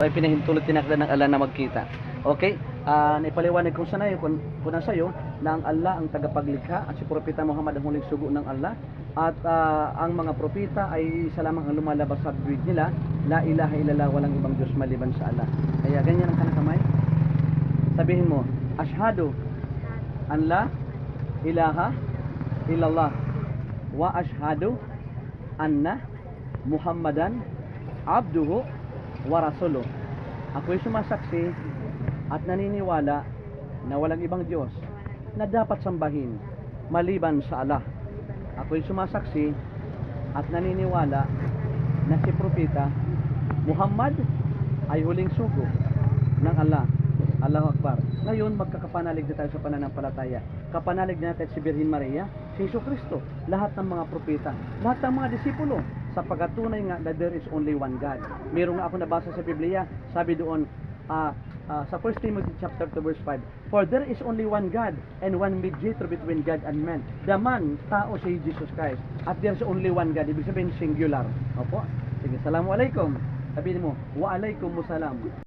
ay pinahintulot tinakda ng Allah na magkita. Okay? Naipaliwanag ko sa nayo kung sa iyo na ang Allah ang tagapaglikha at si Propeta Muhammad ang huling sugo ng Allah at ang mga propeta ay isa lamang ang lumalabas sa bibig nila, la ilaha illallah, walang ibang Diyos maliban sa Allah. Kaya ganyan ang kanang kamay. Sabihin mo, ashhadu an la ilaha illallah wa ashhadu anna Muhammadan abduhu wa rasuluh. Ako'y sumasaksi at naniniwala na walang ibang Diyos na dapat sambahin maliban sa Allah. Ako'y sumasaksi at naniniwala na si Propeta Muhammad ay huling sugo ng Allah. Allahu Akbar. Ngayon, magkakapanalig na tayo sa pananampalataya. Kapanalig natin si Birhen Maria, si Hesus Kristo, lahat ng mga propeta, lahat ng mga disipulo, sa pagkatunay nga na there is only one God. Meron nga ako nabasa sa Biblia, sabi doon, sa 1 Timothy chapter 2 verse 5, for there is only one God and one mediator between God and man. The man, tao si Jesus Christ. At there is only one God. Ibig sabihin singular. Opo. Sige, Assalamualaikum. Sabihin mo, wa alaikumussalam.